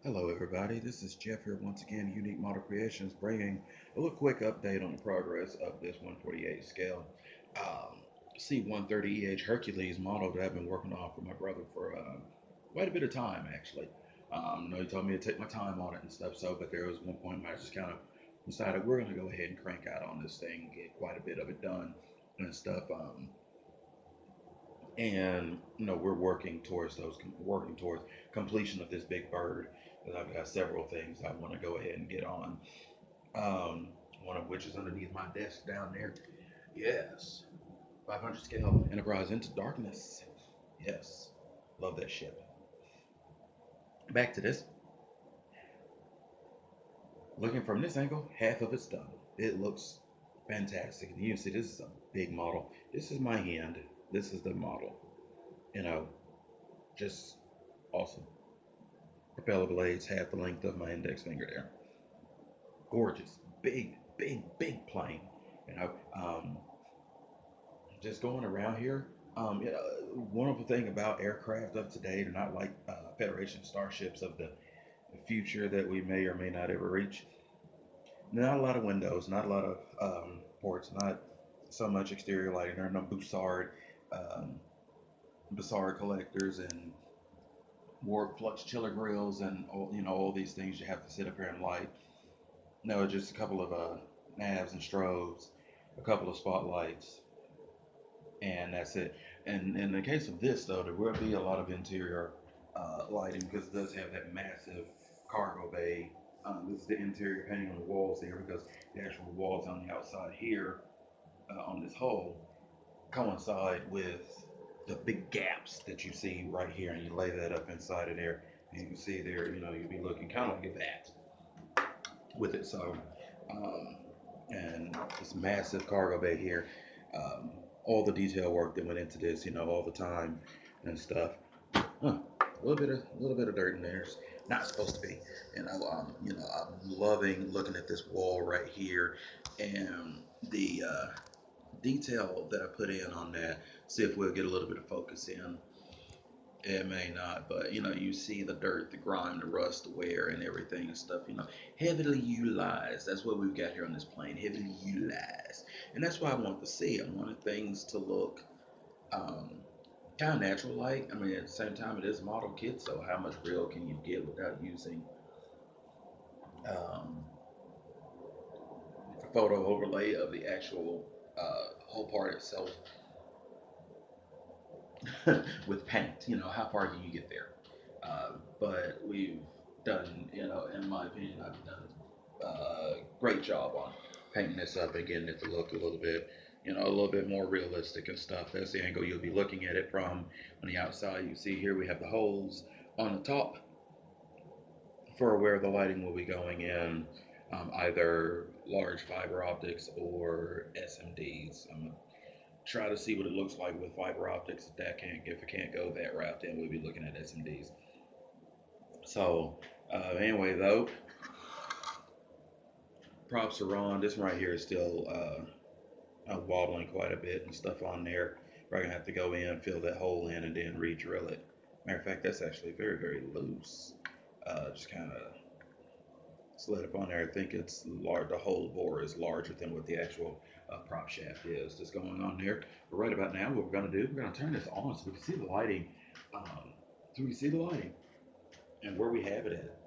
Hello, everybody. This is Jeff here once again, Unique Model Creations, bringing a little quick update on the progress of this 148 scale C-130 Hercules model that I've been working on for my brother for quite a bit of time, actually. You know, he told me to take my time on it and stuff, but there was one point where I just kind of decided we're going to go ahead and crank out on this thing, get quite a bit of it done and stuff. And we're working towards completion of this big bird. And I've got several things I want to go ahead and get on. One of which is underneath my desk down there. Yes, 500 scale Enterprise into darkness. Yes, love that ship. Back to this. Looking from this angle, half of it's done. It looks fantastic. And you can see this is a big model. This is my hand. This is the model. You know, just awesome. Propeller blades half the length of my index finger there. Gorgeous, big, big, big plane. You know, just going around here. Wonderful thing about aircraft of today, they're not like Federation starships of the future that we may or may not ever reach. Not a lot of windows, not a lot of ports, not so much exterior lighting. There are no um, Bussard collectors and warp flux chiller grills and all these things you have to sit up here and light. No, just a couple of navs and strobes, a couple of spotlights, and that's it. And in the case of this, though, there will be a lot of interior lighting because it does have that massive cargo bay. This is the interior painting on the walls here because the actual walls on the outside here on this hull coincide with the big gaps that you see right here, and you lay that up inside of there. And you can see there, you'd be looking kind of like that with it. So, um, and this massive cargo bay here, all the detail work that went into this, all the time and stuff. Huh, a little bit of dirt in there. It's not supposed to be. I'm loving looking at this wall right here and the detail that I put in on that. See if we'll get a little bit of focus in. It may not, but you see the dirt, the grime, the rust, the wear, and everything and stuff. Heavily utilized. That's what we've got here on this plane. Heavily utilized, and that's what I want to see. I wanted things to look um, kind of natural like. I mean, at the same time, it is a model kit, so how much real can you get without using um, a photo overlay of the actual whole part itself with paint? How far can you get there? But we've done, in my opinion, I've done a great job on painting this up and getting it to look a little bit, a little bit more realistic and stuff. That's the angle you'll be looking at it from on the outside. You see here we have the holes on the top for where the lighting will be going in, either large fiber optics or SMDs. I'm gonna try to see what it looks like with fiber optics. If it can't go that route, then we'll be looking at SMDs. So anyway, though, props are on. This one right here is still wobbling quite a bit and stuff on there. We're gonna have to go in, fill that hole in, and then re-drill it. Matter of fact, that's actually very, very loose. Just kind of slid up on there. I think it's large. The hole bore is larger than what the actual prop shaft is. Just going on there. But right about now, what we're gonna do, we're gonna turn this on so we can see the lighting. So we can see the lighting and where we have it at.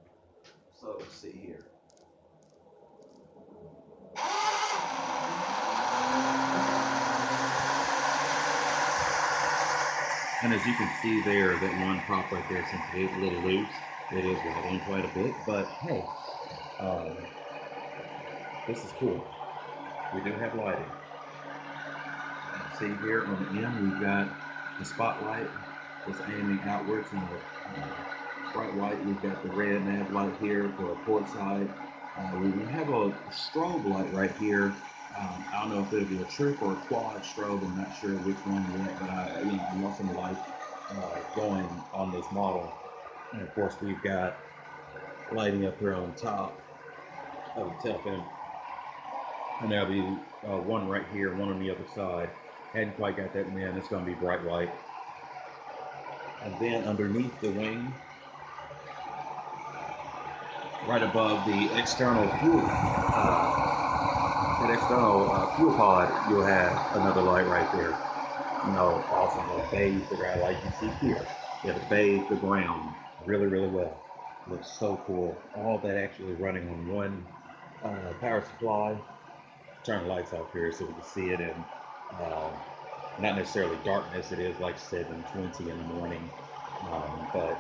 So let's see here. And as you can see there, that one prop right there, since it is a little loose, it is wobbling quite a bit. But hey, um, this is cool. We do have lighting. See here on the end, we've got the spotlight that's aiming outwards in the bright white. We've got the red nav light here for the port side. We have a strobe light right here. I don't know if it'll be a trip or a quad strobe. I'm not sure which one yet, but I want some light going on this model. And of course, we've got lighting up here on top of the tail fin. And there'll be one right here, one on the other side. Hadn't quite got that in. It's going to be bright white. And then underneath the wing, right above the external fuel, that external fuel pod, you'll have another light right there. Awesome. It'll bathe the ground like you see here. It'll bathe the ground really, really well. Looks so cool. All that actually running on one power supply. Turn the lights off here so we can see it in uh, not necessarily darkness. It is like 7:20 in the morning, but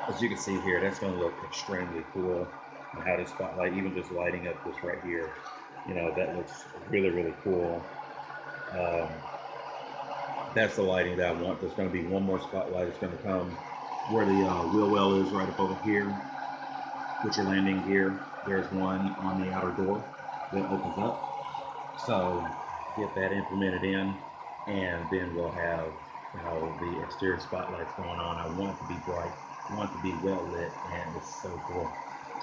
as you can see here, that's going to look extremely cool. And how this spotlight, even just lighting up this right here, that looks really, really cool. Um, that's the lighting that I want. There's going to be one more spotlight that's going to come where the wheel well is right up over here with your landing gear. There's one on the outer door that opens up. So get that implemented in, and then we'll have the exterior spotlights going on. I want it to be bright, I want it to be well lit, and it's so cool.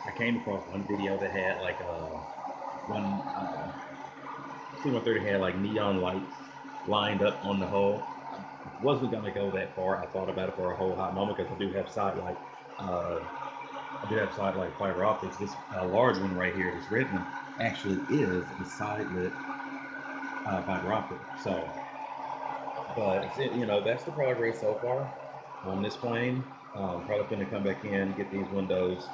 I came across one video that had like one C-130 had like neon lights lined up on the hull. I wasn't gonna go that far. I thought about it for a whole hot moment because I do have sidelight. Uh, I do have sidelight fiber optics. This large one right here, this red one, actually is a side lit fiber optic. So, but that's the progress so far on this plane. Probably going to come back in, get these windows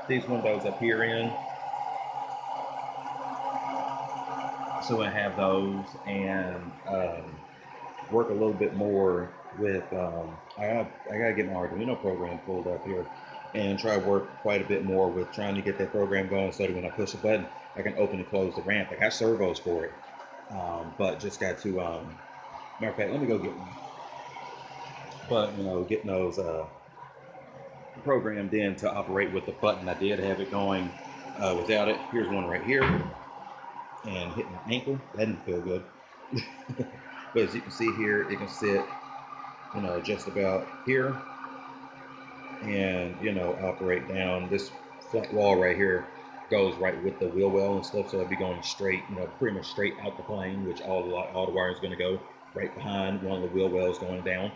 up here in, so I have those, and work a little bit more with. I gotta get my Arduino program pulled up here, and try to work quite a bit more with trying to get that program going, so that when I push a button, I can open and close the ramp. I got servos for it, but just got to. Matter of fact, let me go get one. But getting those programmed in to operate with the button. I did have it going without it. Here's one right here, and hitting my ankle. That didn't feel good. But as you can see here, it can sit, just about here, and operate down. This flat wall right here goes right with the wheel well and stuff, so it'll be going straight, pretty much straight out the plane, which all the wire is going to go right behind one of the wheel wells going down.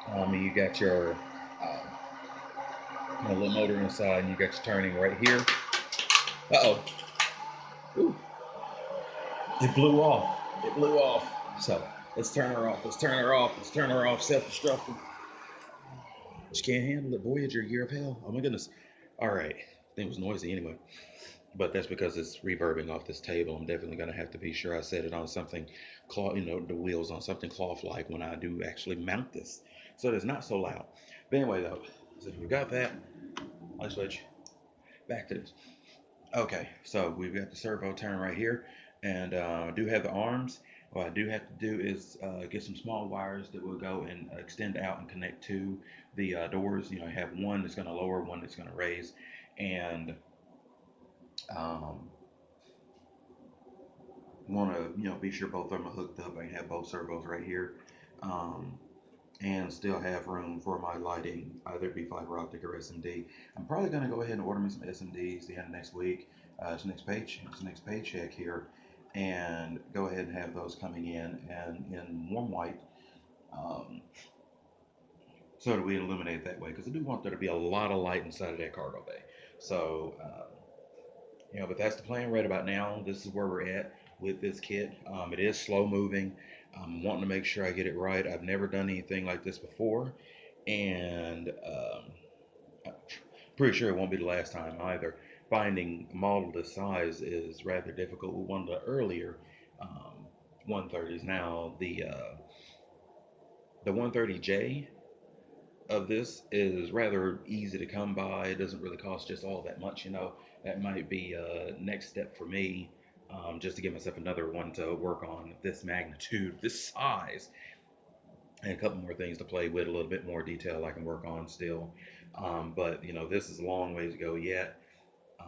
And you got your little motor inside, and you got your turning right here. Uh oh, it blew off. It blew off. So let's turn her off. Let's turn her off. Let's turn her off. Self-destructing. She can't handle it. Voyager, year of hell. Oh my goodness. All right. I think it was noisy anyway. But that's because it's reverbing off this table. I'm definitely going to have to be sure I set it on something, cloth, the wheels on something cloth-like when I do actually mount this, so it's not so loud. But anyway, though, so we got that. Let's switch back to this. Okay, so we've got the servo turn right here, and I do have the arms. What I do have to do is get some small wires that will go and extend out and connect to the doors. I have one that's going to lower, one that's going to raise, and um, want to be sure both of them are hooked up. I have both servos right here, um, and still have room for my lighting, either be fiber optic or SMD. I'm probably going to go ahead and order me some SMDs the end of next week. It's next paycheck here, and go ahead and have those coming in and in warm white, um, so that we illuminate it that way. Because I do want there to be a lot of light inside of that cargo bay. So but that's the plan right about now. This is where we're at with this kit. It is slow moving. I'm wanting to make sure I get it right. I've never done anything like this before, and I'm pretty sure it won't be the last time either. Finding a model this size is rather difficult. With one of the earlier um, 130s. Now the 130J of this is rather easy to come by. It doesn't really cost just all that much. That might be a next step for me, just to give myself another one to work on this magnitude, this size, and a couple more things to play with, a little bit more detail I can work on still. But this is a long ways to go yet.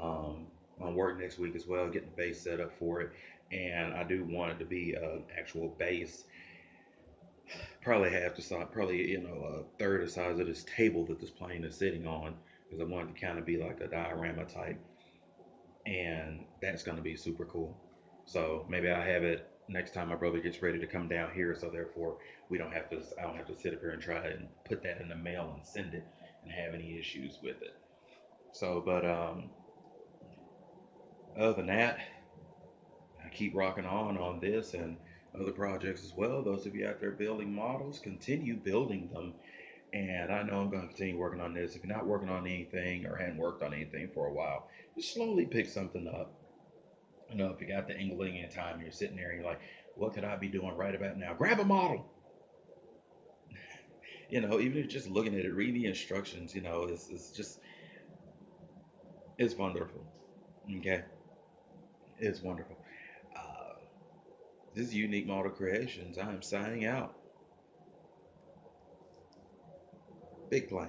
I'm working next week as well, getting the base set up for it, and I do want it to be an actual base, probably half the size, probably a third the size of this table that this plane is sitting on, because I want it to kind of be like a diorama type, and that's going to be super cool. So maybe I have it next time my brother gets ready to come down here, so therefore I don't have to sit up here and try and put that in the mail and send it and have any issues with it. So, but other than that, I keep rocking on this and other projects as well. Those of you out there building models, continue building them. And I know I'm going to continue working on this. If you're not working on anything or hadn't worked on anything for a while, just slowly pick something up. You know, if you got the inkling in time, you're sitting there and you're like, what could I be doing right about now? Grab a model. You know, even if you're just looking at it, read the instructions, you know, it's just, it's wonderful. Okay. It's wonderful. Uh, this is Unique Model Creations. I am signing out. Big plane.